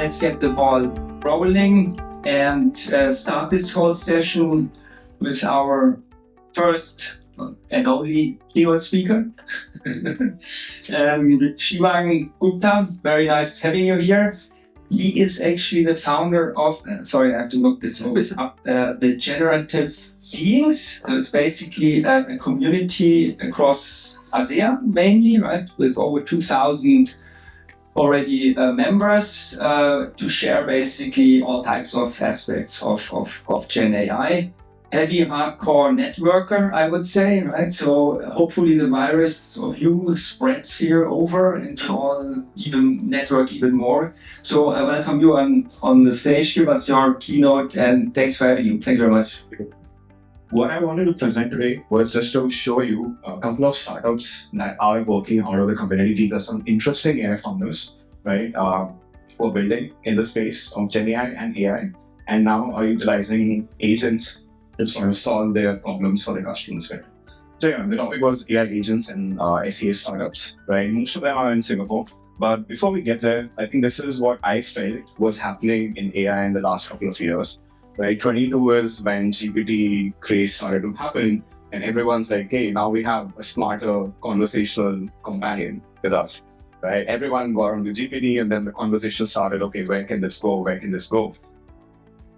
let's get the ball rolling and start this whole session with our first and only keynote speaker, Shivang Gupta. Very nice having you here. He is actually the founder of, sorry, I have to look this up, the Generative Beings. So it's basically a community across ASEAN mainly, right, with over 2,000 already members to share basically all types of aspects of Gen AI. Heavy hardcore networker, I would say, right? So hopefully the virus of you spreads here over and all even network even more. So I welcome you on the stage. Give us your keynote and thanks for having you. Thank you very much. What I wanted to present today was just to show you a couple of startups that are working out of the community. There's some interesting AI founders, right, who are building in the space of Gen AI and AI, and now are utilizing agents to sort of solve their problems for the customers. Right? So yeah, the topic was AI agents and SEA startups, right? Most of them are in Singapore. But before we get there, I think this is what I felt was happening in AI in the last couple of years. Right, 22 is when GPT craze started to happen, and everyone's like, hey, now we have a smarter conversational companion with us, right? Everyone got on the GPT, and then the conversation started, okay, where can this go? Where can this go?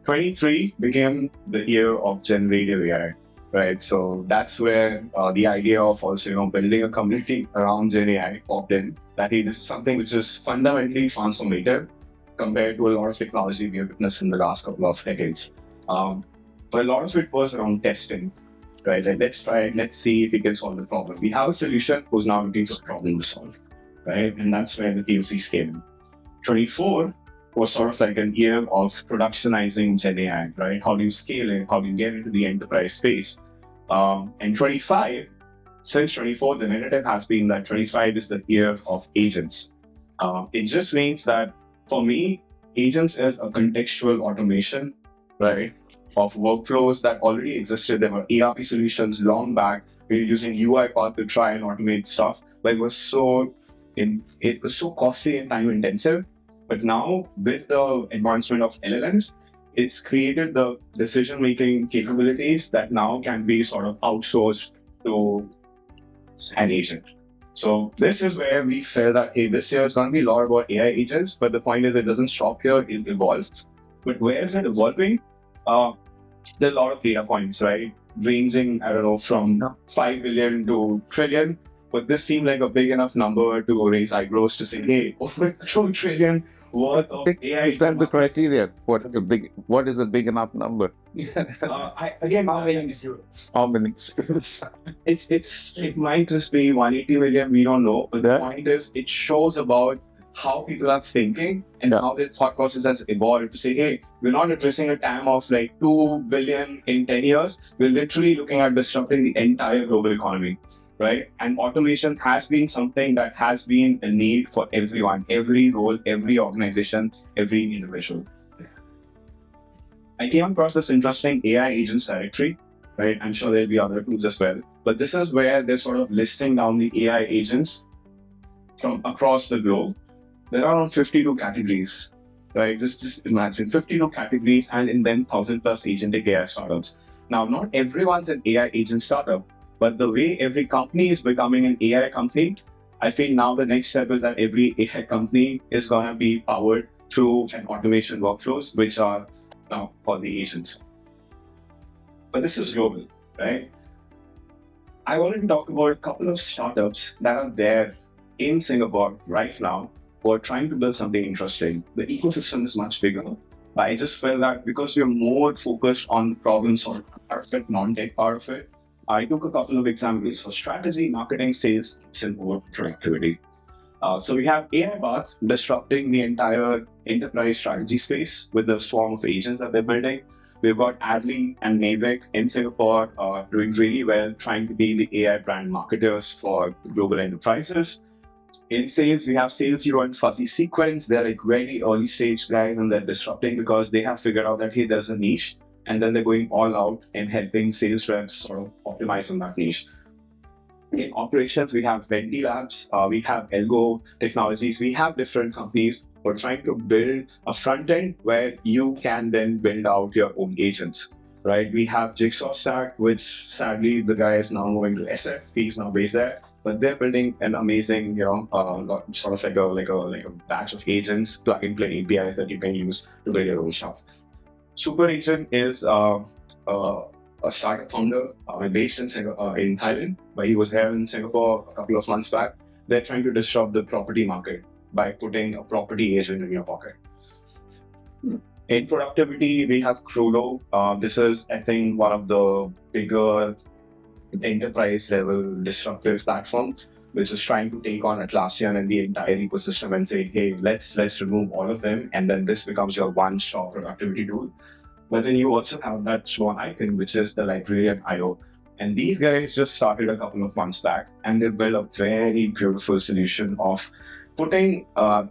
23 became the year of generative AI, right? So that's where the idea of also, building a community around Gen AI popped in, that, hey, this is something which is fundamentally transformative compared to a lot of technology we have witnessed in the last couple of decades. But a lot of it was around testing, right? Like, let's see if we can solve the problem. We have a solution who's now looking for a problem to solve, right? And that's where the POCs came in. 24 was sort of like an year of productionizing Gen AI, right? How do you scale it? How do you get into the enterprise space? And 25, since 24, the narrative has been that 25 is the year of agents. It just means that for me, agents is a contextual automation, right, of workflows that already existed. There were ERP solutions long back. We were using UiPath to try and automate stuff, but it was so costly and time intensive. But now, with the advancement of LLMs, it's created the decision-making capabilities that now can be sort of outsourced to an agent. So this is where we felt that, hey, this year is going to be a lot about AI agents, but the point is it doesn't stop here, it evolves. But where is it evolving? There are a lot of data points, right? Ranging, I don't know, from 5 billion to trillion. But this seemed like a big enough number to raise eyebrows to say, hey, over 2 trillion worth of AI. Is that the criteria? What is a big enough number? How many zeros? How many zeros? It might just be 180 million, we don't know. But the point is, it shows about how people are thinking and how their thought process has evolved to say, hey, we're not addressing a TAM of like 2 billion in 10 years. We're literally looking at disrupting the entire global economy. Right? And automation has been something that has been a need for everyone, every role, every organization, every individual. I came across this interesting AI agents directory, right? I'm sure there'll be other tools as well. But this is where they're sort of listing down the AI agents from across the globe. There are around 52 categories, right? Just imagine 52 categories and in them 1,000 plus agentic AI startups. Now, not everyone's an AI agent startup. But the way every company is becoming an AI company, I feel now the next step is that every AI company is going to be powered through an automation workflows, which are now called the agents. But this is global, right? I wanted to talk about a couple of startups that are there in Singapore right now who are trying to build something interesting. The ecosystem is much bigger. But I just felt that because we're more focused on the problems or part of it, non-tech part of it, I took a couple of examples for strategy, marketing, sales, and more productivity. So we have AI bots disrupting the entire enterprise strategy space with the swarm of agents that they're building. We've got Adley and Mavic in Singapore doing really well, trying to be the AI brand marketers for global enterprises. In sales, we have Sales Hero and Fuzzy Sequence. They're like very early stage guys and they're disrupting because they have figured out that, hey, there's a niche. And then they're going all out and helping sales reps sort of optimize on that niche. In operations, we have Venti Labs, we have Elgo Technologies, we have different companies we're trying to build a front end where you can then build out your own agents. Right, we have Jigsaw Stack, which sadly the guy is now moving to SF. He's now based there, but they're building an amazing, sort of like a batch of agents, plug and play APIs that you can use to build your own stuff. Super Agent is a startup founder based in Thailand, but he was here in Singapore a couple of months back. They're trying to disrupt the property market by putting a property agent in your pocket. In productivity, we have Crudo. This is, I think, one of the bigger enterprise level disruptive platforms, which is trying to take on Atlassian and the entire ecosystem and say, hey, let's remove all of them, and then this becomes your one-stop productivity tool. But then you also have that small icon, which is the Librarian.io. And these guys just started a couple of months back, and they built a very beautiful solution of putting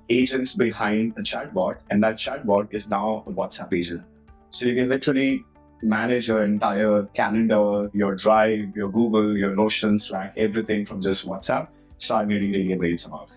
agents behind a chatbot, and that chatbot is now a WhatsApp agent. So you can literally manage your entire calendar, your Drive, your Google, your Notion, Slack, everything from just WhatsApp. Start getting really great about.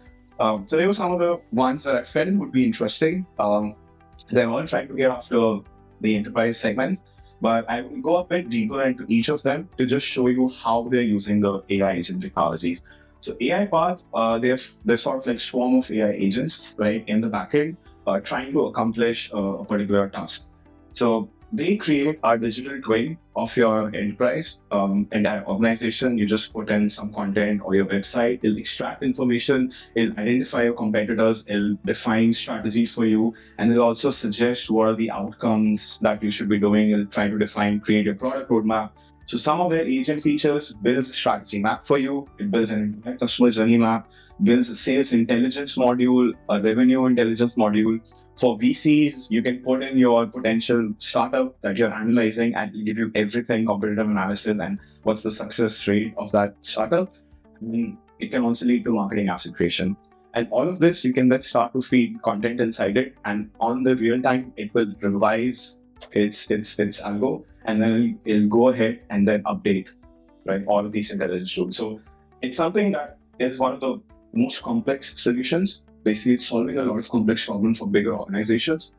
So they were some of the ones that I felt would be interesting. They're all trying to get after the enterprise segments, but I will go a bit deeper into each of them to just show you how they're using the AI agent technologies. So AI part, they're sort of like swarm of AI agents, right, in the backend, trying to accomplish a particular task. So they create a digital twin of your enterprise and organization. You just put in some content or your website, it'll extract information, it'll identify your competitors, it'll define strategies for you, and it'll also suggest what are the outcomes that you should be doing. It'll try to create a product roadmap. So some of their agent features builds a strategy map for you, it builds an customer journey map, builds a sales intelligence module, a revenue intelligence module. For VCs, you can put in your potential startup that you're analyzing and it'll give you everything, competitive analysis and what's the success rate of that startup. And it can also lead to marketing asset creation. And all of this, you can then start to feed content inside it, and on the real time, it will revise its algo, and then it'll go ahead and then update, right, all of these intelligence tools. So it's something that is one of the most complex solutions. Basically, it's solving a lot of complex problems for bigger organizations.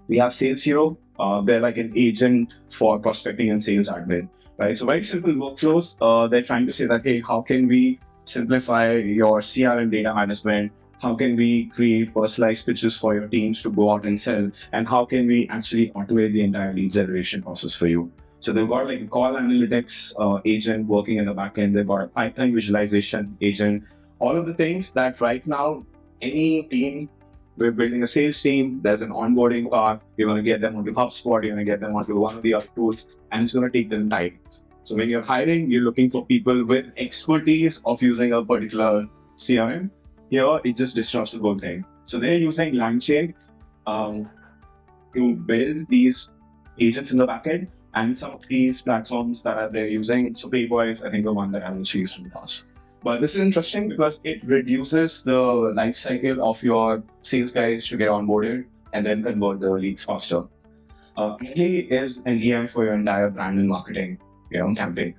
We have Sales Hero. They're like an agent for prospecting and sales admin, right? So very simple workflows. They're trying to say that, hey, how can we simplify your CRM data management? How can we create personalized pitches for your teams to go out and sell? And how can we actually automate the entire lead generation process for you? So they've got like a call analytics agent working in the backend. They've got a pipeline visualization agent. All of the things that right now, any team, we're building a sales team, there's an onboarding path, you're going to get them onto HubSpot, you're going to get them onto one of the other tools, and it's going to take them time. So when you're hiring, you're looking for people with expertise of using a particular CRM. Here, it just disrupts the whole thing. So they're using LangChain to build these agents in the backend, and some of these platforms that they're using. So Payboy is, I think, the one that I will choose from the past. But this is interesting because it reduces the life cycle of your sales guys to get onboarded and then convert the leads faster. Panellists is an AI for your entire brand and marketing campaign.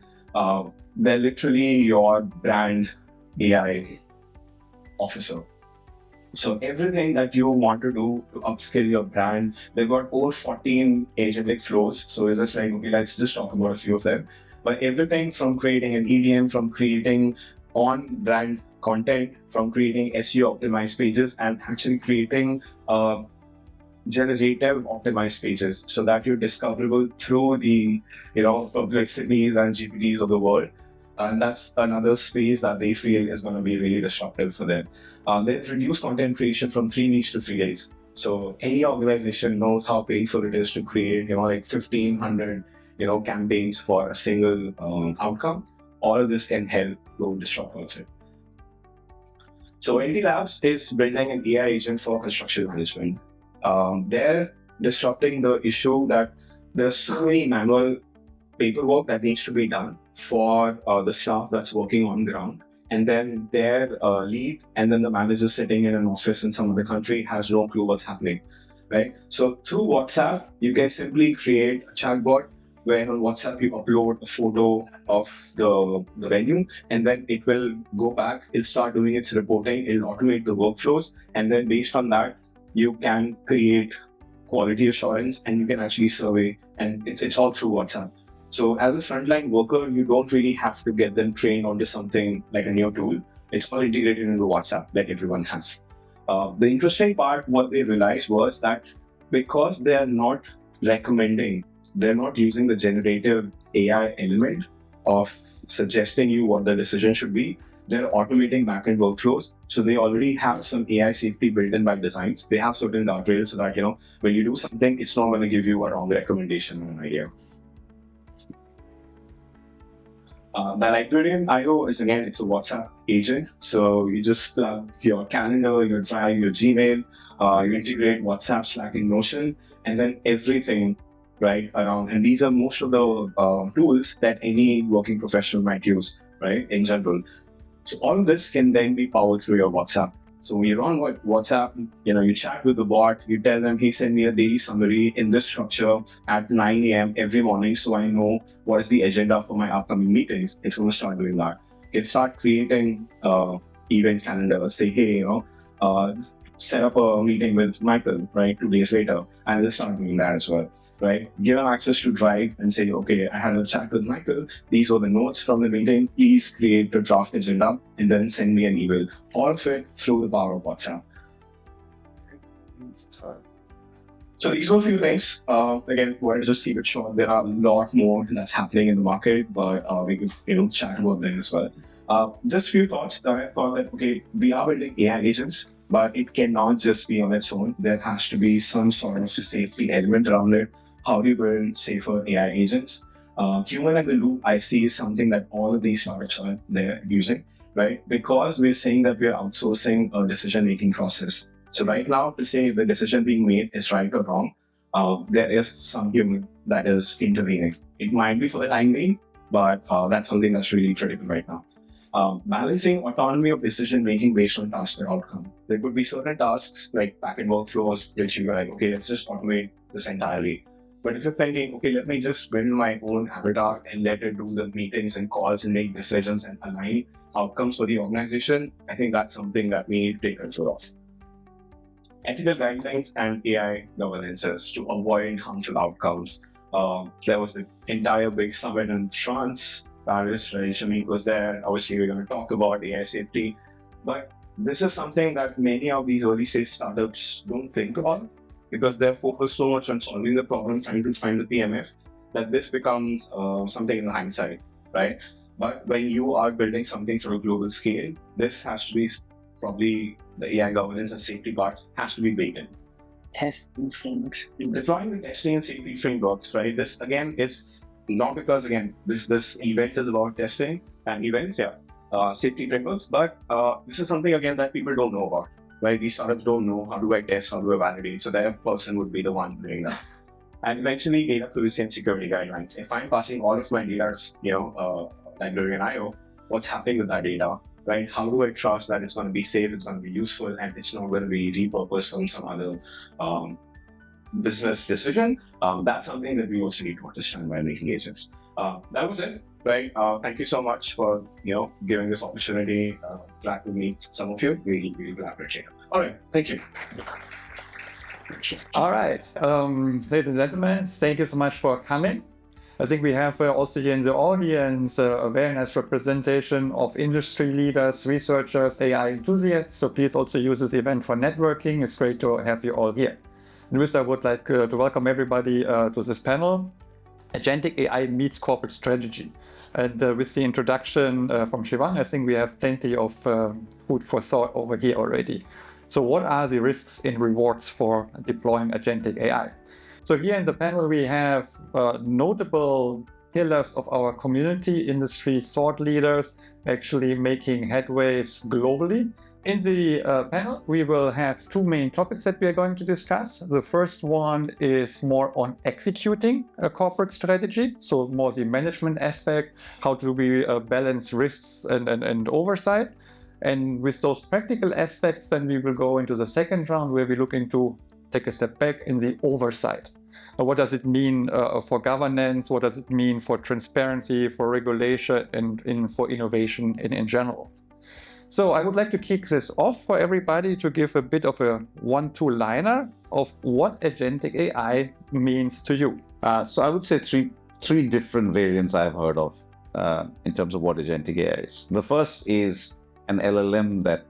They're literally your brand AI officer. So everything that you want to do to upskill your brand, they've got over 14 agentic flows. So it's just like, okay, let's just talk about a few of them. But everything from creating an EDM, from creating on-brand content, from creating SEO optimized pages, and actually creating generative optimized pages so that you're discoverable through the perplexities and GPTs of the world. And that's another space that they feel is going to be really disruptive for them. They've reduced content creation from 3 weeks to 3 days. So any organization knows how painful it is to create, like 1,500, campaigns for a single outcome. All of this can help to disrupt also. So NT Labs is building an AI agent for construction management. They're disrupting the issue that there's so many manual paperwork that needs to be done for the staff that's working on ground, and then their lead and then the manager sitting in an office in some other country has no clue what's happening, right? So through WhatsApp, you can simply create a chatbot where on WhatsApp you upload a photo of the venue, and then it will go back, it'll start doing its reporting, it'll automate the workflows, and then based on that, you can create quality assurance and you can actually survey, and it's all through WhatsApp. So as a frontline worker, you don't really have to get them trained onto something like a new tool. It's all integrated into WhatsApp like everyone has. The interesting part, what they realized was that because they are not recommending, they're not using the generative AI element of suggesting you what the decision should be, they're automating backend workflows. So they already have some AI safety built in by designs. They have certain guardrails so that, when you do something, it's not going to give you a wrong recommendation or an idea. The IO is, again, it's a WhatsApp agent. So you just plug your calendar, your Drive, your Gmail, you integrate WhatsApp, Slack, and Notion, and then everything right around. And these are most of the tools that any working professional might use, right, in general. So all of this can then be powered through your WhatsApp. So when you're on WhatsApp, you chat with the bot, you tell them, hey, send me a daily summary in this structure at 9 a.m. every morning so I know what is the agenda for my upcoming meetings. It's going to start doing that. You can start creating event calendars, say, hey, set up a meeting with Michael, right, 2 days later, and they'll start doing that as well, right? Give them access to Drive and say, okay, I had a chat with Michael. These were the notes from the meeting. Please create the draft agenda and then send me an email. All of it through the power of WhatsApp. So these were a few things. Again, wanted to just keep it short. There are a lot more that's happening in the market, but we could chat about them as well. Just a few thoughts that I thought that, okay, we are building AI agents, but it cannot just be on its own. There has to be some sort of safety element around it. How do you build safer AI agents? Human in the loop, I see, is something that all of these startups are there using, right? Because we're saying that we're outsourcing a decision-making process. So right now, to say the decision being made is right or wrong, there is some human that is intervening. It might be for the time being, but that's something that's really critical right now. Balancing autonomy of decision-making based on task or outcome. There could be certain tasks like backend workflows, which you're like, okay, let's just automate this entirely. But if you're thinking, okay, let me just build my own avatar and let it do the meetings and calls and make decisions and align outcomes for the organization, I think that's something that we need to take control of. Ethical guidelines and AI governances to avoid harmful outcomes. There was the entire big summit in France, Paris, right? Shameek was there. Obviously, we're going to talk about AI safety. But this is something that many of these early stage startups don't think about because they're focused so much on solving the problem, trying to find the PMF, that this becomes something in the hindsight, right? But when you are building something for a global scale, this has to be probably the AI governance and safety part has to be baked in. Testing frameworks. Deploying the testing and safety frameworks, right? This again is not because this event is about testing and events, safety frameworks, but this is something again that people don't know about, right? These startups don't know how do I test, how do I validate, so that person would be the one doing that. And eventually data privacy and security guidelines. If I'm passing all of my data, library and IO, what's happening with that data? Right? How do I trust that it's going to be safe, it's going to be useful, and it's not going to be repurposed from some other business decision? That's something that we also need to understand while making agents. That was it, right? Thank you so much for giving this opportunity. Glad to meet some of you. Really, really glad to share. All right, thank you. All right, ladies and gentlemen, thank you so much for coming. I think we have also here in the audience a very nice representation of industry leaders, researchers, AI enthusiasts. So please also use this event for networking. It's great to have you all here. And with that, I would like to welcome everybody to this panel, Agentic AI Meets Corporate Strategy. And with the introduction from Shivang, I think we have plenty of food for thought over here already. So what are the risks and rewards for deploying Agentic AI? So here in the panel, we have notable pillars of our community, industry thought leaders, actually making headways globally. In the panel, we will have two main topics that we are going to discuss. The first one is more on executing a corporate strategy, so more the management aspect, how do we balance risks and oversight. And with those practical aspects, then we will go into the second round where we look into take a step back in the oversight. What does it mean for governance? What does it mean for transparency, for regulation, and for innovation in general? So I would like to kick this off for everybody to give a bit of a 1-2-liner of what agentic AI means to you. So I would say three different variants I've heard of in terms of what agentic AI is. The first is an LLM that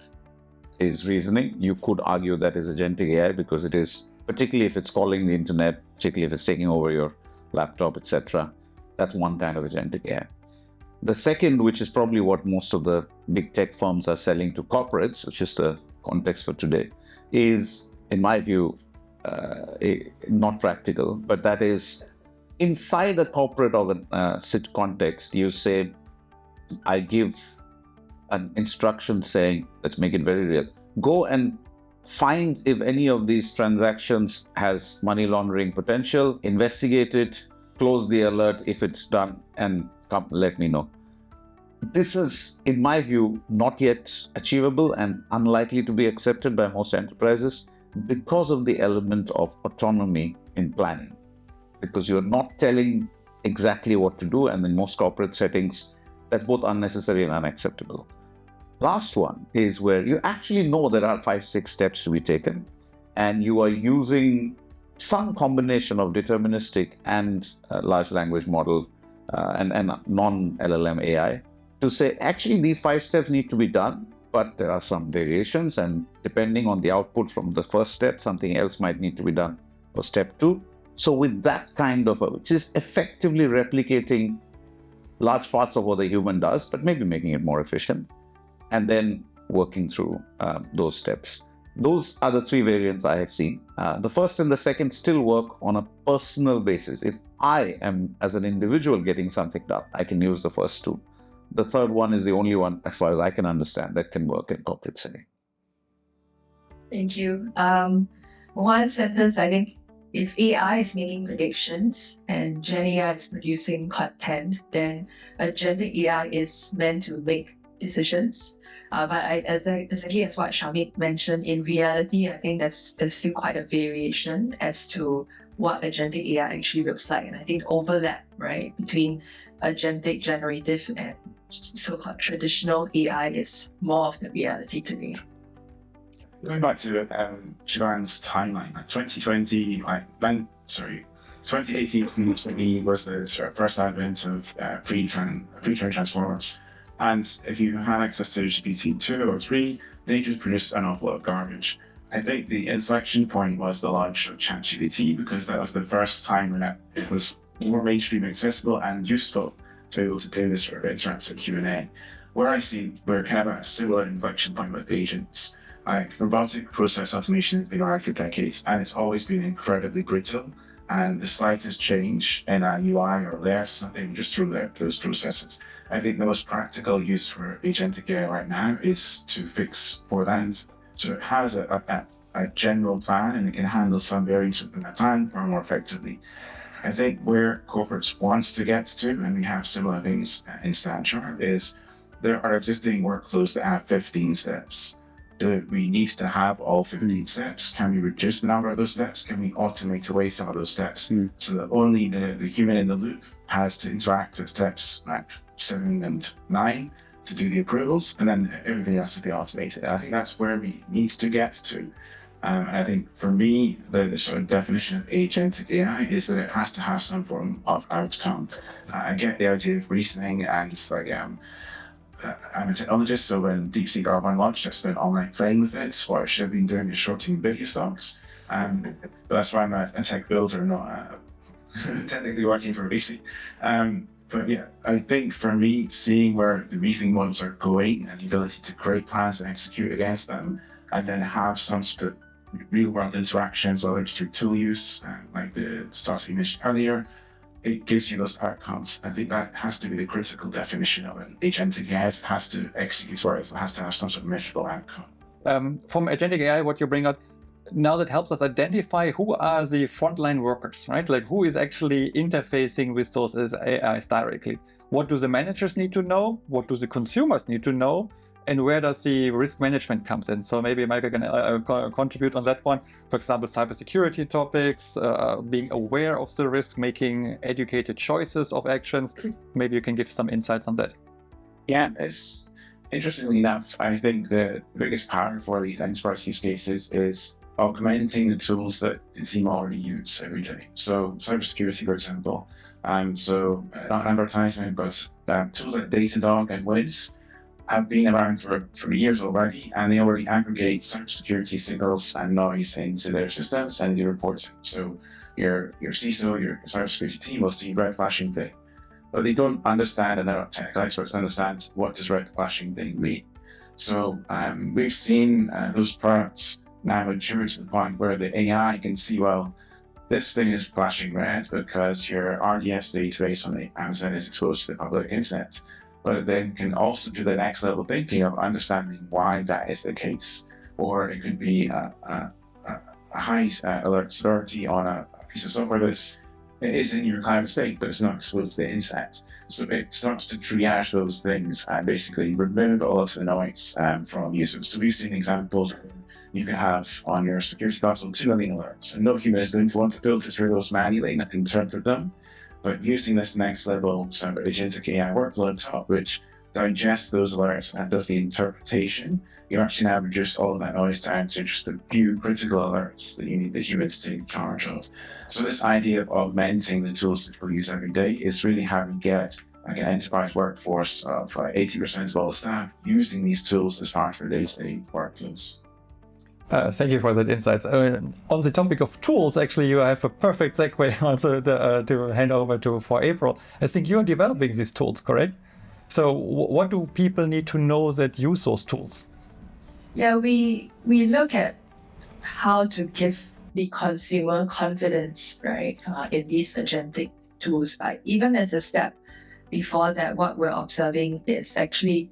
is reasoning. You could argue that is agentic AI because it is, particularly if it's calling the internet, particularly if it's taking over your laptop, etc. That's one kind of agentic AI. The second, which is probably what most of the big tech firms are selling to corporates, which is the context for today, is, in my view, not practical, but that is inside a corporate context, you say, I give an instruction saying, let's make it very real, go and find if any of these transactions has money laundering potential, investigate it, close the alert if it's done, and come let me know. This is, in my view, not yet achievable and unlikely to be accepted by most enterprises because of the element of autonomy in planning. Because you're not telling exactly what to do, and in most corporate settings, that's both unnecessary and unacceptable. Last one is where you actually know there are 5-6 steps to be taken, and you are using some combination of deterministic and large language model and non-LLM AI to say, actually, these 5 steps need to be done, but there are some variations, and depending on the output from the first step, something else might need to be done for step 2. So with that kind of, which is effectively replicating large parts of what the human does, but maybe making it more efficient, and then working through those steps. Those are the 3 variants I have seen. The first and the second still work on a personal basis. If I am, as an individual, getting something done, I can use the first 2. The third one is the only one, as far as I can understand, that can work in corporate setting. Thank you. One sentence, I think, if AI is making predictions and Gen AI is producing content, then agentic AI is meant to make decisions. But exactly as what Shameek mentioned, in reality, I think there's still quite a variation as to what agentic AI actually looks like. And I think the overlap, right, between agentic, generative, and so-called traditional AI is more of the reality today. Going back to Shivang's timeline, 2018 to me was the sort of first advent of pre-trained transformers. And if you had access to GPT-2 or 3, they just produced an awful lot of garbage. I think the inflection point was the launch of ChatGPT, because that was the first time when it was more mainstream accessible and useful to be able to do this sort of interactive Q&A. Where I see we're kind of at a similar inflection point with agents. Like robotic process automation has been around for decades, and it's always been incredibly brittle. And the slightest change in a UI or layer to something, just through those processes. I think the most practical use for agentic AI right now is to fix for that. So it has a general plan, and it can handle some variants within that plan far more effectively. I think where corporates want to get to, and we have similar things in StatChart, is there are existing workflows that have 15 steps. Do we need to have all 15 steps? Can we reduce the number of those steps? Can we automate away some of those steps so that only the human in the loop has to interact at steps like 7 and 9 to do the approvals, and then everything else to be automated? I think that's where we need to get to. And I think for me, the sort of definition of agentic AI is that it has to have some form of outcome. I get the idea of reasoning, and like I'm a technologist, so when DeepSeek R1 launched, I spent all night playing with it. What I should have been doing is shorting video stocks. But that's why I'm a tech builder, not technically working for VC. But yeah, I think for me, seeing where the reasoning models are going and the ability to create plans and execute against them, and then have some sort of real-world interactions, whether it's through tool use, like the Stas mentioned earlier, it gives you those outcomes. I think that has to be the critical definition of an agentic AI. It has to execute, or it has to have some sort of measurable outcome. From agentic AI, what you bring up now, that helps us identify who are the frontline workers, right? Like who is actually interfacing with those AIs directly. What do the managers need to know? What do the consumers need to know? and where does the risk management comes in? So maybe Michael can contribute on that one. For example, cybersecurity topics, being aware of the risk, making educated choices of actions. Maybe you can give some insights on that. Yeah, it's interestingly enough, I think the biggest part for these enterprise use cases is augmenting the tools that the team already use every day. So cybersecurity, for example, so not advertisement, but tools like Datadog and Wiz have been around for years already, and they already aggregate cybersecurity signals and noise into their systems and do reporting. So your CISO, your cybersecurity team will see red flashing thing, but they don't understand, and they're not technical experts, understand what does red flashing thing mean. So we've seen those products now mature to the point where the AI can see, well, this thing is flashing red because your RDS database on the Amazon is exposed to the public internet. But it then can also do the next level thinking of understanding why that is the case. Or it could be a high alert severity on a piece of software that is in your cloud state, but it's not exposed to the internet. So it starts to triage those things and basically remove all of the noise from users. So we've seen examples you can have on your security console 2 million alerts, and no human is going to want to filter through those manually and interpret them. But using this next level sort of Agentic AI workflow on top, which digests those alerts and does the interpretation, you actually now reduce all of that noise down to just a few critical alerts that you need the human to take charge of. So this idea of augmenting the tools that we use every day is really how we get like an enterprise workforce of 80% of all the staff using these tools as part of their day-to-day workflows. Thank you for that insight. On the topic of tools, actually, you have a perfect segue also to hand over for April. I think you're developing these tools, correct? So what do people need to know that use those tools? Yeah, we look at how to give the consumer confidence, right, in these agentic tools. Right? Even as a step before that, what we're observing is actually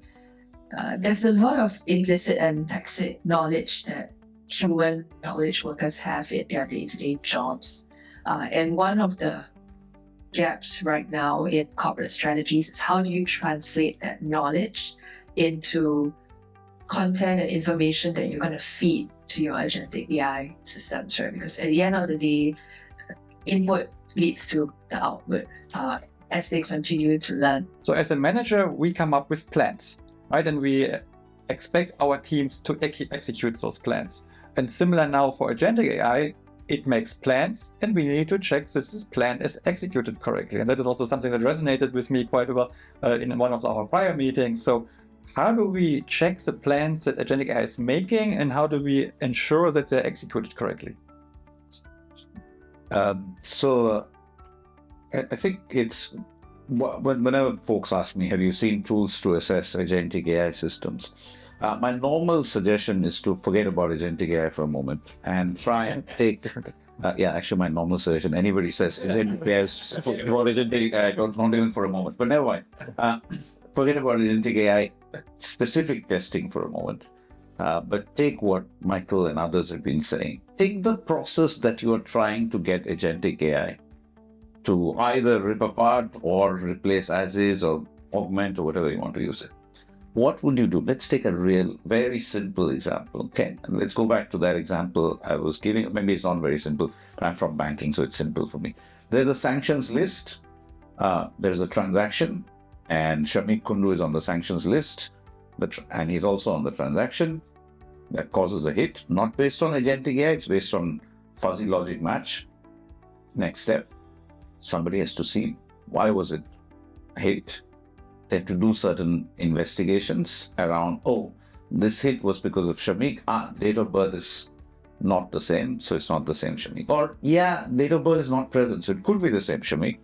there's a lot of implicit and tacit knowledge that human knowledge workers have in their day-to-day jobs. And one of the gaps right now in corporate strategies is how do you translate that knowledge into content and information that you're going to feed to your agentic AI systems, right? Because at the end of the day, input leads to the output as they continue to learn. So as a manager, we come up with plans, right? And we expect our teams to execute those plans. And similar now for agentic AI, it makes plans, and we need to check this plan is executed correctly. And that is also something that resonated with me quite well in one of our prior meetings. So how do we check the plans that agentic AI is making, and how do we ensure that they're executed correctly? I think it's whenever folks ask me, have you seen tools to assess agentic AI systems? My normal suggestion is to forget about agentic AI for a moment and try and take. Actually, my normal suggestion. Anybody says agentic AI, forget about agentic AI, not even for a moment. But never mind. Forget about agentic AI specific testing for a moment. But take what Michael and others have been saying. Take the process that you are trying to get agentic AI to either rip apart or replace as is or augment or whatever you want to use it. What would you do? Let's take a very simple example. Okay, and let's go back to that example I was giving. Maybe it's not very simple, but I'm from banking, so it's simple for me. There's a sanctions list. There's a transaction, and Shameek Kundu is on the sanctions list, and he's also on the transaction. That causes a hit, not based on agentic AI, it's based on fuzzy logic match. Next step, somebody has to see why was it a hit. They have to do certain investigations around, this hit was because of Shameek. Date of birth is not the same, so it's not the same Shameek. Or, date of birth is not present, so it could be the same Shameek.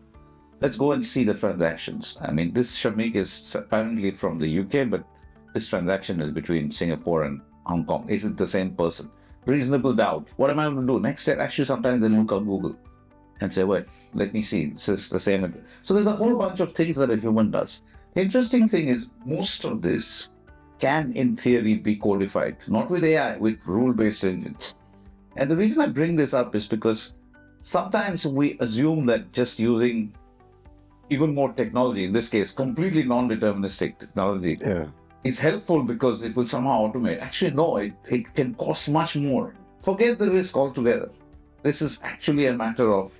Let's go and see the transactions. I mean, this Shameek is apparently from the UK, but this transaction is between Singapore and Hong Kong. Is it the same person? Reasonable doubt. What am I going to do? Next step, actually, sometimes they look on Google and say, wait, let me see, this is the same. So there's a whole bunch of things that a human does. The interesting thing is most of this can, in theory, be codified, not with AI, with rule-based engines. And the reason I bring this up is because sometimes we assume that just using even more technology, in this case, completely non-deterministic technology, it's helpful because it will somehow automate. Actually, no, it can cost much more. Forget the risk altogether. This is actually a matter of,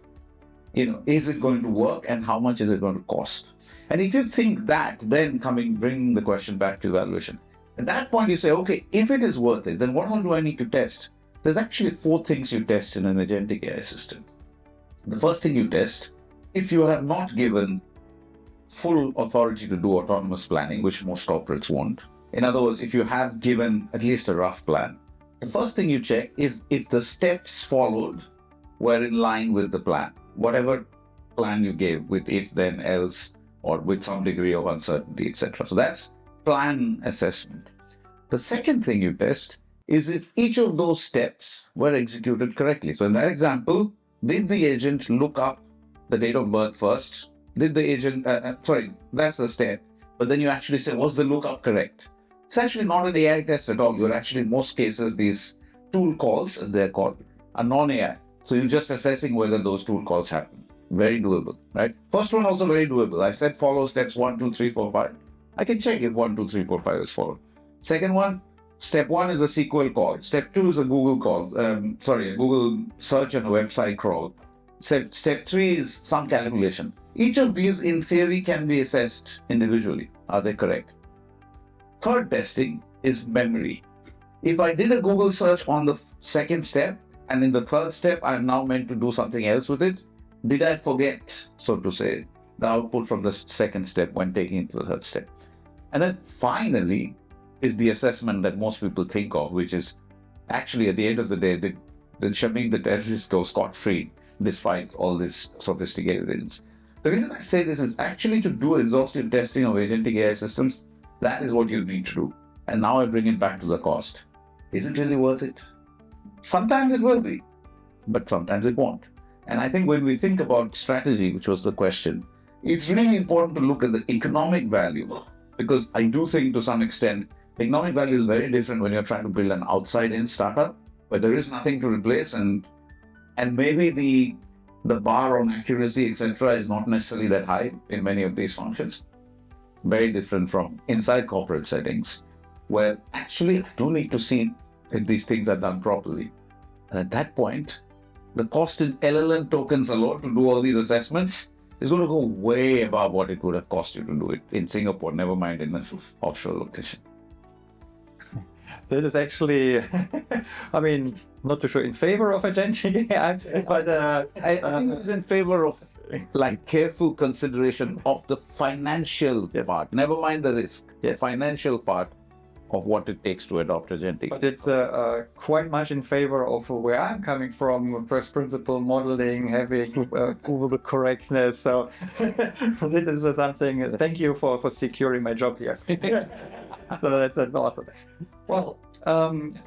is it going to work and how much is it going to cost? And if you think that, then bringing the question back to evaluation. At that point, you say, okay, if it is worth it, then what all do I need to test? There's actually 4 things you test in an agentic AI system. The first thing you test, if you have not given full authority to do autonomous planning, which most corporates won't. In other words, if you have given at least a rough plan, the first thing you check is if the steps followed were in line with the plan. Whatever plan you gave with if, then, else, or with some degree of uncertainty, etc. So that's plan assessment. The second thing you test is if each of those steps were executed correctly. So in that example, did the agent look up the date of birth first? Did the agent, that's the step. But then you actually say, was the lookup correct? It's actually not an AI test at all. You're actually, in most cases, these tool calls, as they're called, are non-AI. So you're just assessing whether those tool calls happen. Very doable, right? First one also very doable. I said follow steps 1, 2, 3, 4, 5. I can check if 1, 2, 3, 4, 5 is followed. Second one, step 1 is a SQL call. Step 2 is a Google call. A Google search and a website crawl. Step 3 is some calculation. Each of these, in theory, can be assessed individually. Are they correct? Third testing is memory. If I did a Google search on the second step, and in the third step, I'm now meant to do something else with it, did I forget, so to say, the output from the second step when taking it to the third step? And then finally is the assessment that most people think of, which is actually at the end of the day, did Shameek the terrorist go scot-free despite all this sophisticated evidence? The reason I say this is actually to do exhaustive testing of agentic AI systems. That is what you need to do. And now I bring it back to the cost. Is it really worth it? Sometimes it will be, but sometimes it won't. And I think when we think about strategy, which was the question, it's really important to look at the economic value, because I do think to some extent, the economic value is very different when you're trying to build an outside-in startup, where there is nothing to replace, and maybe the bar on accuracy, etc., is not necessarily that high in many of these functions. Very different from inside corporate settings, where actually I do need to see if these things are done properly. And at that point, the cost in LLM tokens alone to do all these assessments is going to go way above what it would have cost you to do it in Singapore, never mind in an offshore location. That is actually, I mean, not too sure in favor of agentic AI, but I think it's in favor of careful consideration of the financial part. Never mind the risk. The financial part of what it takes to adopt agentic. But it's quite much in favor of where I'm coming from, first principle modeling, having provable correctness. So this is something, thank you for securing my job here. So that's awesome. Well,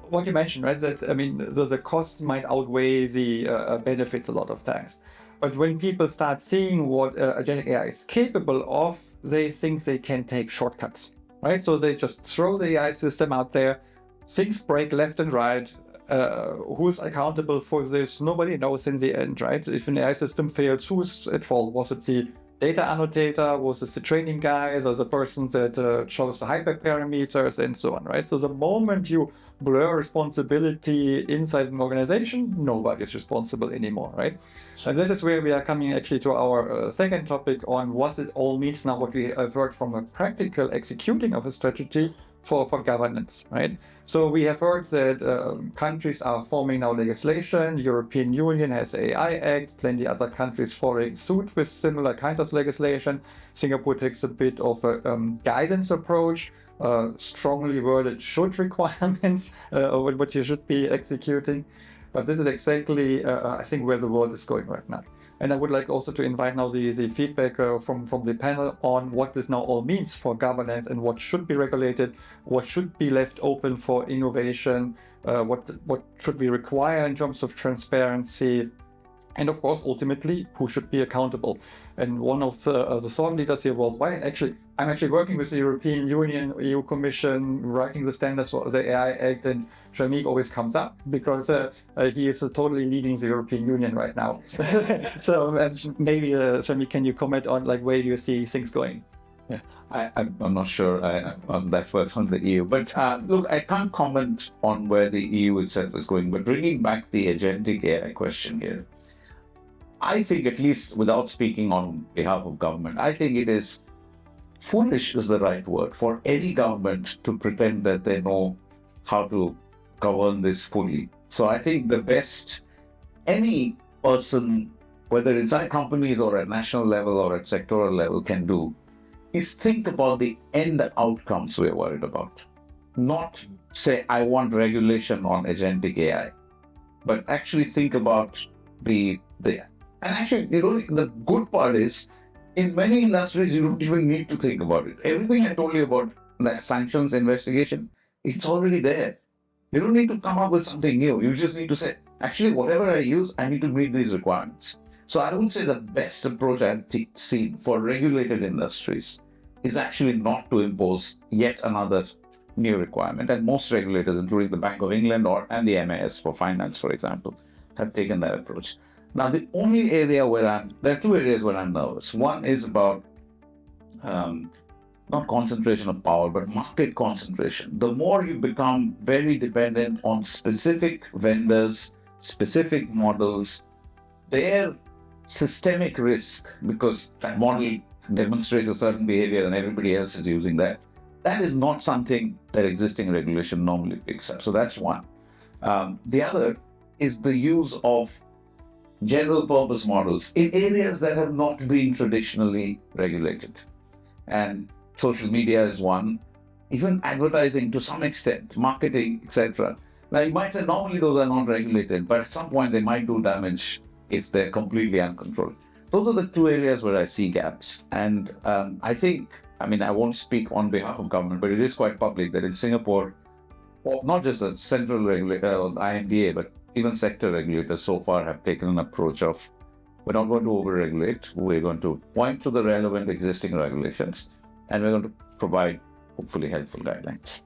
what you mentioned, right, that, I mean, the costs might outweigh the benefits a lot of times. But when people start seeing what agentic AI is capable of, they think they can take shortcuts. Right, so they just throw the AI system out there, things break left and right. Who's accountable for this? Nobody knows in the end, right? If an AI system fails, who's at fault? Was it the data annotator? Was it the training guys or the person that chose the hyperparameters and so on, right? So the moment you blur responsibility inside an organization, nobody is responsible anymore, right? And that is where we are coming actually to our second topic on what it all means now, what we have heard from a practical executing of a strategy for governance, right? So we have heard that countries are forming now legislation. European Union has AI Act, plenty other countries following suit with similar kind of legislation. Singapore takes a bit of a guidance approach, strongly worded should requirements, what you should be executing. But this is exactly, I think, where the world is going right now. And I would like also to invite now the feedback from the panel on what this now all means for governance and what should be regulated, what should be left open for innovation, what should we require in terms of transparency, and of course, ultimately, who should be accountable. And one of the thought leaders here worldwide, I'm actually working with the European Union, EU Commission, writing the standards for the AI Act, and Shameek always comes up because he is totally leading the European Union right now. So maybe Shameek, can you comment on where do you see things going? I'm not sure on that work on the EU. But look, I can't comment on where the EU itself is going. But bringing back the agentic AI question here, I think, at least without speaking on behalf of government, I think it is foolish is the right word for any government to pretend that they know how to govern this fully. So I think the best any person, whether inside companies or at national level or at sectoral level, can do is think about the end outcomes we're worried about. Not say, I want regulation on agentic AI, but actually think about and actually, the good part is, in many industries, you don't even need to think about it. Everything I told you about that sanctions investigation, it's already there. You don't need to come up with something new. You just need to say, actually, whatever I use, I need to meet these requirements. So I would say the best approach I've seen for regulated industries is actually not to impose yet another new requirement. And most regulators, including the Bank of England and the MAS for finance, for example, have taken that approach. Now, the only area there are two areas where I'm nervous. One is about not concentration of power, but market concentration. The more you become very dependent on specific vendors, specific models, their systemic risk, because that model demonstrates a certain behavior and everybody else is using that, that is not something that existing regulation normally picks up. So that's one. The other is the use of general purpose models in areas that have not been traditionally regulated. And social media is one, even advertising to some extent, marketing, etc. Now you might say normally those are not regulated, but at some point they might do damage if they're completely uncontrolled. Those are the two areas where I see gaps. And I think, I won't speak on behalf of government, but it is quite public that in Singapore, not just the central regulator, IMDA, but even sector regulators so far have taken an approach of, we're not going to over-regulate, we're going to point to the relevant existing regulations, and we're going to provide hopefully helpful guidelines.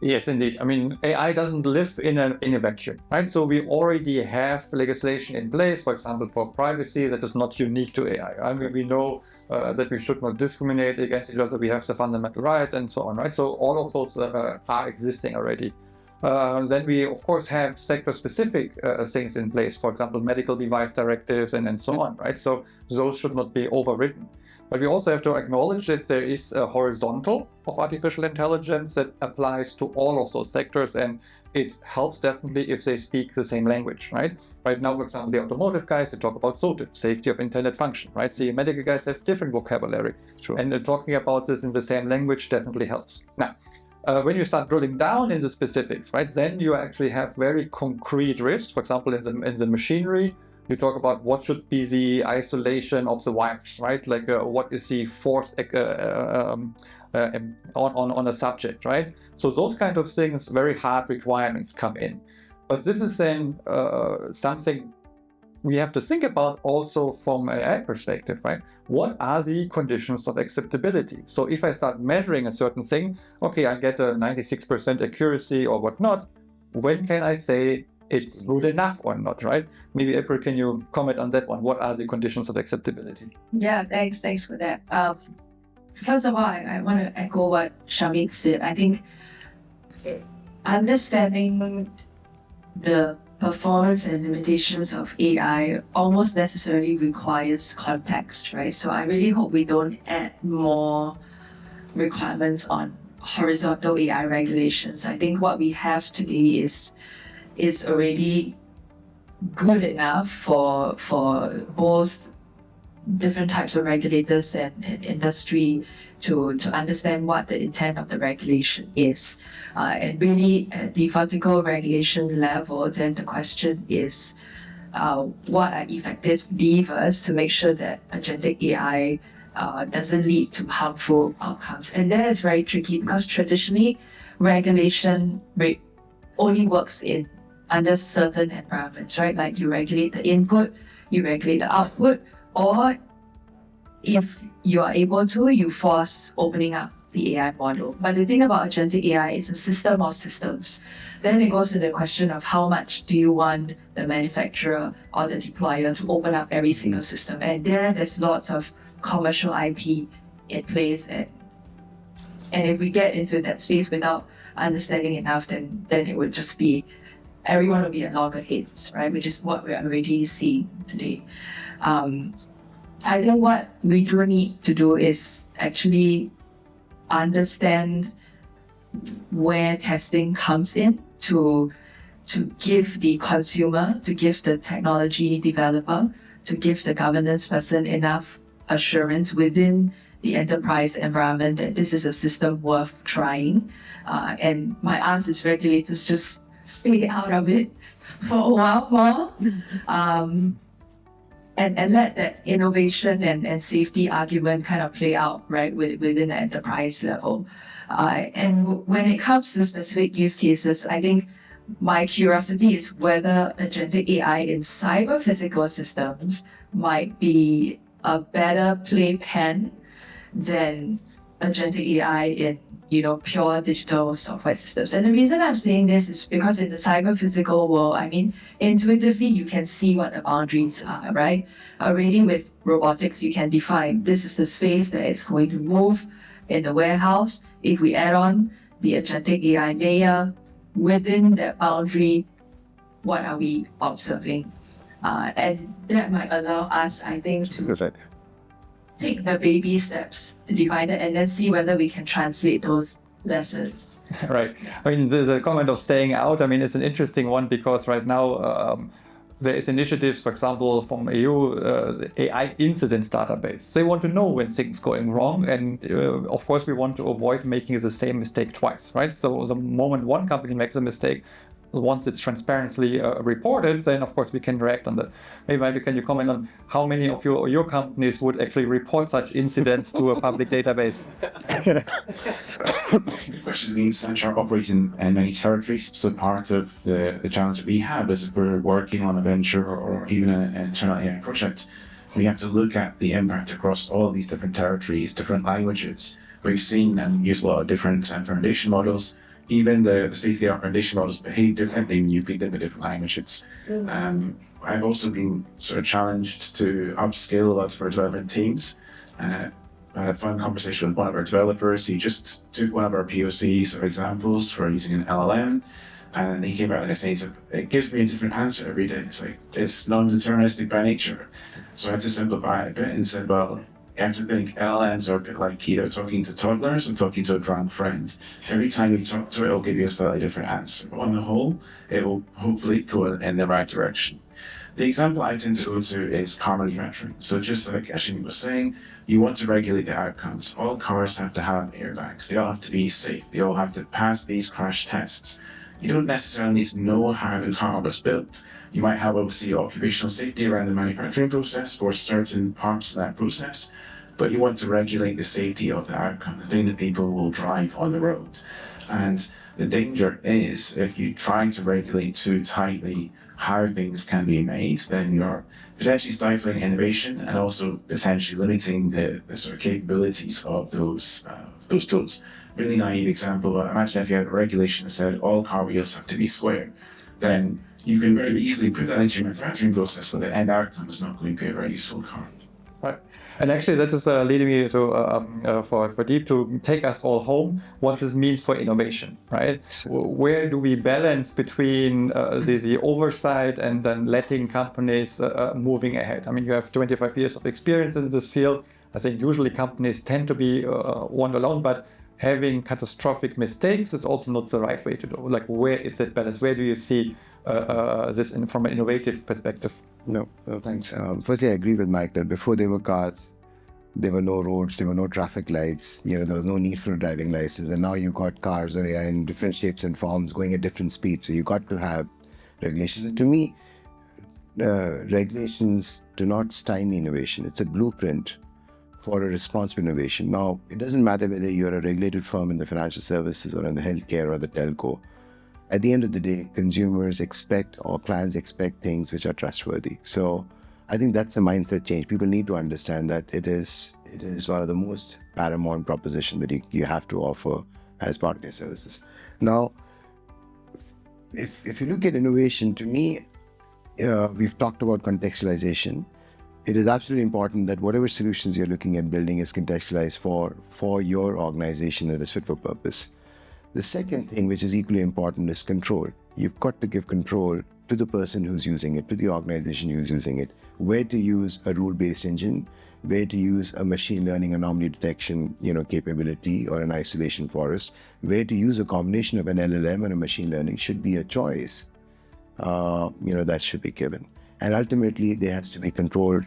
Yes, indeed. AI doesn't live in a vacuum, right? So we already have legislation in place, for example, for privacy that is not unique to AI. We know that we should not discriminate against each other. We have the fundamental rights and so on, right? So all of those are existing already. Then we, of course, have sector-specific things in place, for example, medical device directives and so on, right? So those should not be overridden. But we also have to acknowledge that there is a horizontal of artificial intelligence that applies to all of those sectors, and it helps definitely if they speak the same language, right? Right now, for example, the automotive guys, they talk about SOTIF, safety of intended function, right? The medical guys have different vocabulary. Sure. And talking about this in the same language definitely helps. Now, when you start drilling down into specifics, right, then you actually have very concrete risks. For example, in the machinery, you talk about what should be the isolation of the wires, right? Like what is the force on a subject, right? So those kind of things, very hard requirements come in. But this is then something we have to think about also from an AI perspective, right? What are the conditions of acceptability? So if I start measuring a certain thing, okay, I get a 96% accuracy or whatnot, when can I say it's good enough or not, right? Maybe April, can you comment on that one? What are the conditions of acceptability? Yeah, thanks for that. First of all, I want to echo what Shameek said. I think understanding the performance and limitations of AI almost necessarily requires context, right? So I really hope we don't add more requirements on horizontal AI regulations. I think what we have today is already good enough for both different types of regulators and industry to understand what the intent of the regulation is. And really at the vertical regulation level, then the question is what are effective levers to make sure that agentic AI doesn't lead to harmful outcomes. And that is very tricky because traditionally regulation only works under certain environments, right? Like you regulate the input, you regulate the output, or if you are able to, you force opening up the AI model. But the thing about agentic AI is a system of systems. Then it goes to the question of how much do you want the manufacturer or the deployer to open up every single system. And there's lots of commercial IP in place, and if we get into that space without understanding enough, then it would just be everyone will be at loggerheads, right? Which is what we're already seeing today. I think what we do need to do is actually understand where testing comes in to give the consumer, to give the technology developer, to give the governance person enough assurance within the enterprise environment that this is a system worth trying. And my ask is regulators just stay out of it for a while more. And let that innovation and safety argument kind of play out, right, within the enterprise level. And when it comes to specific use cases, I think my curiosity is whether agentic AI in cyber physical systems might be a better playpen than agentic AI in pure digital software systems. And the reason I'm saying this is because in the cyber physical world, I mean, intuitively, you can see what the boundaries are, right? Already with robotics, you can define this is the space that it's going to move in the warehouse. If we add on the agentic AI layer within that boundary, what are we observing? And that might allow us, I think, to take the baby steps to define it and then see whether we can translate those lessons. Right. I mean, there's a comment of staying out. I mean, it's an interesting one because right now there is initiatives, for example, from EU, the AI incidents database. They want to know when things going wrong. And of course, we want to avoid making the same mistake twice, right? So the moment one company makes a mistake, once it's transparently reported, then of course we can react on that. Maybe can you comment on how many of your companies would actually report such incidents to a public database? The question means that are operating in many territories. So part of the challenge that we have is if we're working on a venture or even an internal AI project, we have to look at the impact across all of these different territories, different languages. We've seen and used a lot of different foundation models. Even the state-of-the-art foundation models behave differently when you feed them with different languages. I've also been sort of challenged to upskill a lot of our development teams. I had a fun conversation with one of our developers. He just took one of our POCs or examples for using an LLM, and he came out and said, it gives me a different answer every day. It's like, it's non-deterministic by nature. So I had to simplify it a bit and said, well, you have to think LLMs are a bit like either talking to toddlers or talking to a drunk friend. Every time you talk to it, it'll give you a slightly different answer. But on the whole, it will hopefully go in the right direction. The example I tend to go to is car manufacturing. So just like Shameek was saying, you want to regulate the outcomes. All cars have to have airbags. They all have to be safe. They all have to pass these crash tests. You don't necessarily need to know how the car was built. You might have obviously occupational safety around the manufacturing process for certain parts of that process, but you want to regulate the safety of the outcome, the thing that people will drive on the road. And the danger is if you try to regulate too tightly how things can be made, then you're potentially stifling innovation and also potentially limiting the sort of capabilities of those tools. Really naive example, imagine if you had a regulation that said all car wheels have to be square, then you can very easily put that into your manufacturing process, but the end outcome is not going to be a very useful car. Right. And actually that is leading me to for Deep to take us all home, what this means for innovation, right? Where do we balance between the oversight and then letting companies moving ahead? I mean, you have 25 years of experience in this field. I think usually companies tend to be one alone, but having catastrophic mistakes is also not the right way to do. Like, where is that balance? Where do you see this from an innovative perspective? No, thanks. Firstly, I agree with Mike that before there were cars, there were no roads, there were no traffic lights, there was no need for a driving license. And now you've got cars or AI in different shapes and forms going at different speeds. So you got to have regulations. And to me, regulations do not stymie innovation. It's a blueprint for a responsible innovation. Now, it doesn't matter whether you're a regulated firm in the financial services or in the healthcare or the telco. At the end of the day, consumers expect or clients expect things which are trustworthy. So I think that's a mindset change. People need to understand that it is one of the most paramount propositions that you have to offer as part of your services. Now, if you look at innovation, to me, we've talked about contextualization. it is absolutely important that whatever solutions you're looking at building is contextualized for your organization and is fit for purpose. The second thing, which is equally important, is control. You've got to give control to the person who's using it, to the organization who's using it, where to use a rule-based engine, where to use a machine learning anomaly detection, capability or an isolation forest, where to use a combination of an LLM and a machine learning should be a choice, that should be given. And ultimately, there has to be controlled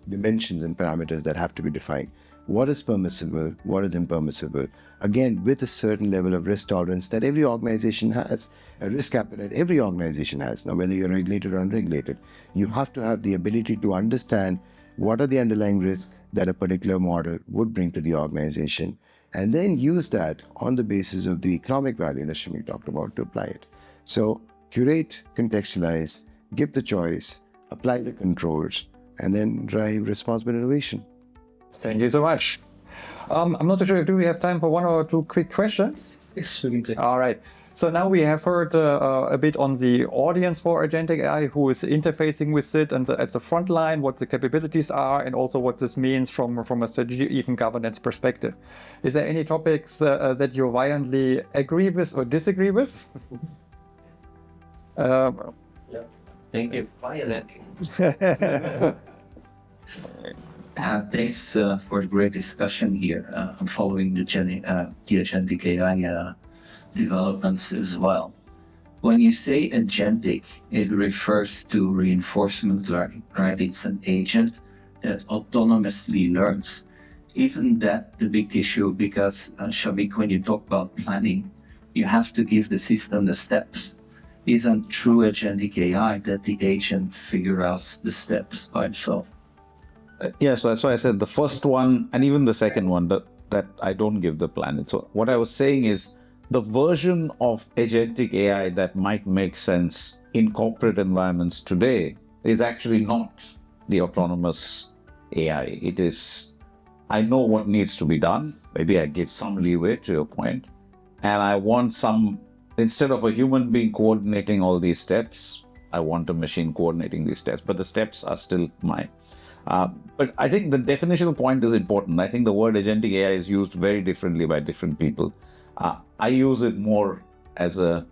dimensions and parameters that have to be defined. What is permissible? What is impermissible? Again, with a certain level of risk tolerance that every organization has, a risk appetite every organization has. Now, whether you're regulated or unregulated, you have to have the ability to understand what are the underlying risks that a particular model would bring to the organization, and then use that on the basis of the economic value that Shameek talked about to apply it. So curate, contextualize, give the choice, apply the controls, and then drive responsible innovation. Thank you so much. I'm not sure, do we have time for one or two quick questions? Yes, we can take. All right. So now we have heard a bit on the audience for Agentic AI, who is interfacing with it and at the front line, what the capabilities are, and also what this means from a strategy, even governance perspective. Is there any topics that you violently agree with or disagree with? Thank you. Thanks for the great discussion here. I'm following the Agentic AI developments as well. When you say agentic, it refers to reinforcement learning, right? It's an agent that autonomously learns. Isn't that the big issue? Because, Shameek, when you talk about planning, you have to give the system the steps. Isn't true agentic AI that the agent figures out the steps by itself? Yeah, so that's why I said the first one and even the second one, that I don't give the planet. So what I was saying is the version of agentic AI that might make sense in corporate environments today is actually not the autonomous AI. It is, I know what needs to be done. Maybe I give some leeway to your point. And I want instead of a human being coordinating all these steps, I want a machine coordinating these steps, but the steps are still mine. But I think the definitional point is important. I think the word agentic AI is used very differently by different people. I use it more as an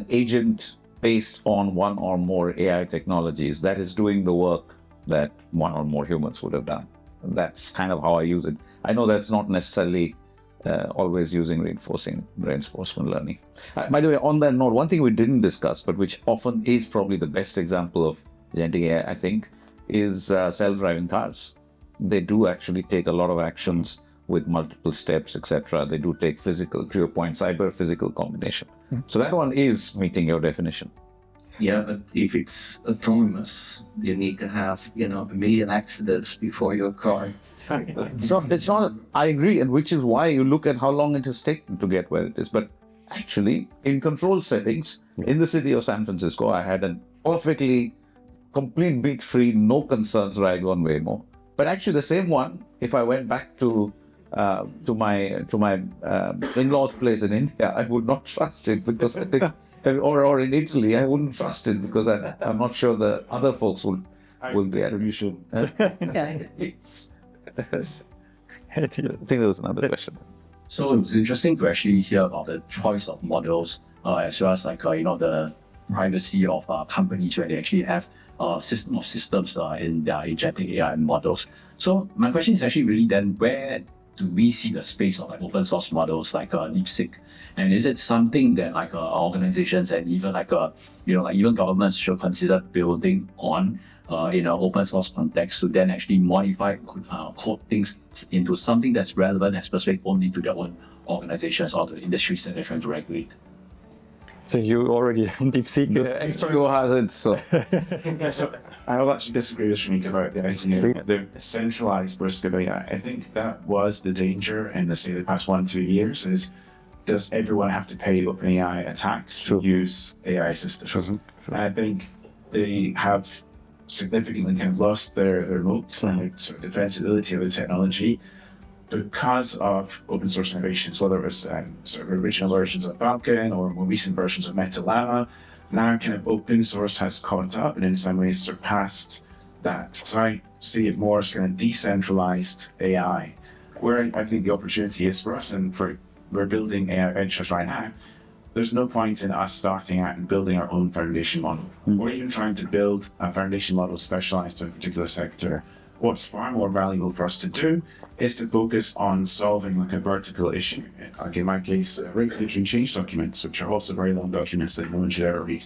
agent based on one or more AI technologies that is doing the work that one or more humans would have done. That's kind of how I use it. I know that's not necessarily always using reinforcement learning. By the way, on that note, one thing we didn't discuss, but which often is probably the best example of agentic AI, I think, is self-driving cars. They do actually take a lot of actions with multiple steps, etc. They do take physical, to your point, cyber-physical combination. So that one is meeting your definition. Yeah, but if it's autonomous, you need to have, a million accidents before your car. So it's not, I agree, and which is why you look at how long it has taken to get where it is. But actually, in control settings, in the city of San Francisco, I had a perfectly complete beat-free, no concerns ride on Waymo. But actually the same one, if I went back to my in-laws' place in India, I would not trust it because I think, or in Italy, I wouldn't trust it because I'm not sure the other folks will be at it. You should. I think there was another question. So it's interesting to actually hear about the choice of models, as well as the privacy of companies where they actually have a system of systems in their agentic AI models. So my question is actually really then, where do we see the space of open source models like DeepSeek? And is it something that organizations and even even governments should consider building on in an open source context to then actually modify code things into something that's relevant and specific only to their own organizations or the industries that they're trying to regulate? So you already DeepSeek expert. Has it, so. So I would actually disagree with Shameek about the centralized risk of AI. I think that was the danger in the past 1-2 years is, does everyone have to pay OpenAI a tax to use AI systems? I think they have significantly kind of lost their moats and sort of defensibility of the technology because of open source innovations, whether it was sort of original versions of Falcon or more recent versions of Meta Llama. Now kind of open source has caught up and in some ways surpassed that. So I see it more as kind of decentralized AI, where I think the opportunity is for us, and we're building AI ventures right now. There's no point in us starting out and building our own foundation model, or even trying to build a foundation model specialized to a particular sector. What's far more valuable for us to do is to focus on solving like a vertical issue. Like in my case, regulatory change documents, which are also very long documents that no one should ever read.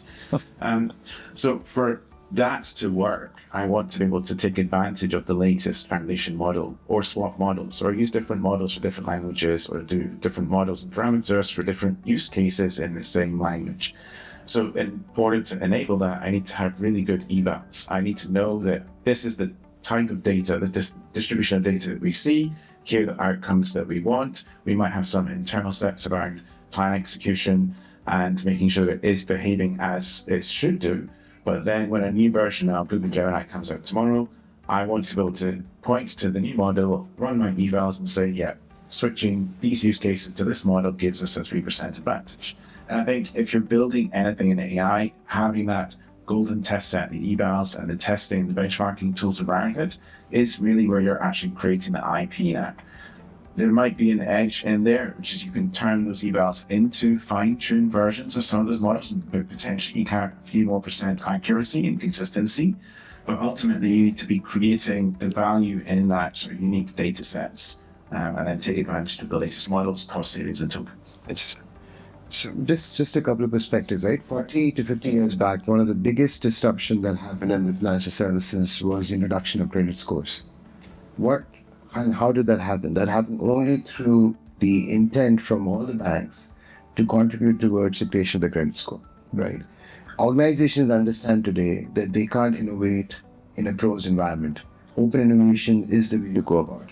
So for that to work, I want to be able to take advantage of the latest foundation model, or swap models, or use different models for different languages, or do different models and parameters for different use cases in the same language. So in order to enable that, I need to have really good evals. I need to know that this is the type of data, the distribution of data that we see, here are the outcomes that we want. We might have some internal steps around plan execution and making sure that it is behaving as it should do. But then when a new version of Google Gemini comes out tomorrow, I want to be able to point to the new model, run my evals and say, yeah, switching these use cases to this model gives us a 3% advantage. And I think if you're building anything in AI, having that golden test set, the evals and the testing, the benchmarking tools around it is really where you're actually creating the IP now. There might be an edge in there, which is you can turn those evals into fine-tuned versions of some of those models and potentially eke out a few more % accuracy and consistency. But ultimately, you need to be creating the value in that sort of unique data sets and then take advantage of the latest models, cost savings, and tokens. So just a couple of perspectives, right? 40 to 50 years back, one of the biggest disruptions that happened in the financial services was the introduction of credit scores. What and how did that happen? That happened only through the intent from all the banks to contribute towards the creation of the credit score, right? Organizations understand today that they can't innovate in a closed environment. Open innovation is the way to go about it.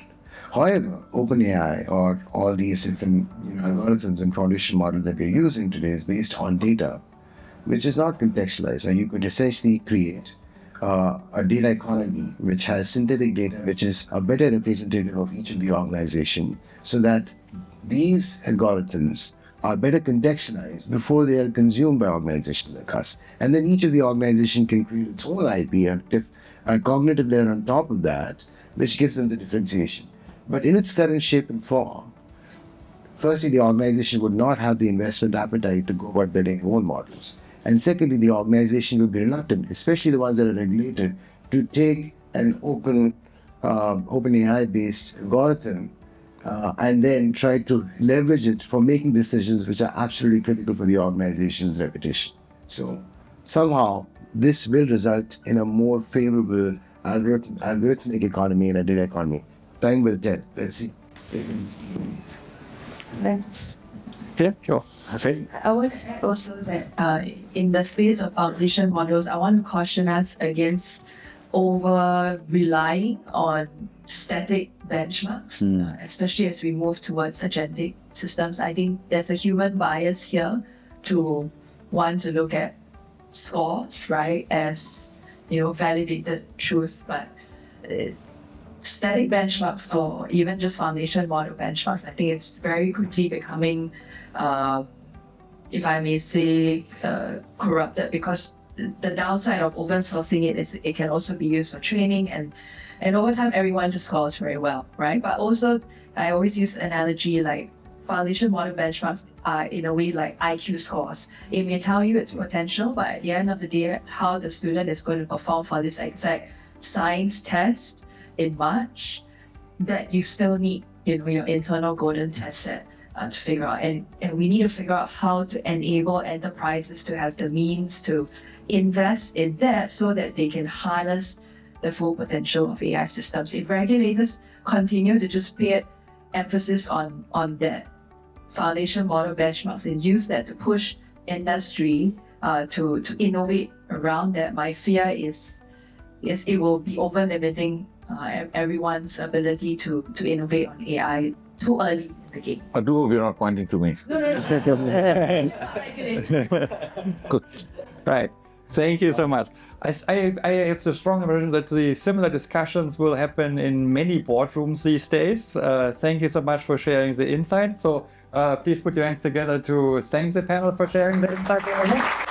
However, OpenAI or all these different algorithms and foundation models that we're using today is based on data, which is not contextualized. And you could essentially create a data economy which has synthetic data, which is a better representative of each of the organization, so that these algorithms are better contextualized before they are consumed by organizations like us. And then each of the organization can create its own IP, a cognitive layer on top of that, which gives them the differentiation. But in its current shape and form, firstly, the organization would not have the investment appetite to go about building own models. And secondly, the organization would be reluctant, especially the ones that are regulated, to take an open AI-based algorithm and then try to leverage it for making decisions which are absolutely critical for the organization's reputation. So somehow, this will result in a more favorable algorithmic economy and a data economy. Time will tell. Let's see. Thanks. Yeah, sure. I would add also that in the space of foundation models, I want to caution us against over relying on static benchmarks, especially as we move towards agentic systems. I think there's a human bias here to want to look at scores, right, as validated truths, but static benchmarks or even just foundation model benchmarks, I think it's very quickly becoming, if I may say, corrupted, because the downside of open sourcing it is it can also be used for training, and over time everyone just scores very well, right? But also, I always use the analogy like foundation model benchmarks are in a way like IQ scores. It may tell you its potential, but at the end of the day, how the student is going to perform for this exact science test in March, that you still need your internal golden test set to figure out. And we need to figure out how to enable enterprises to have the means to invest in that so that they can harness the full potential of AI systems. If regulators continue to just pay emphasis on that foundation model benchmarks and use that to push industry to innovate around that, my fear is it will be over limiting everyone's ability to innovate on AI too early in the game. I do hope you're not pointing to me. No. Good. Right. Thank you so much. I have the strong impression that the similar discussions will happen in many boardrooms these days. Thank you so much for sharing the insights. So please put your hands together to thank the panel for sharing the insights.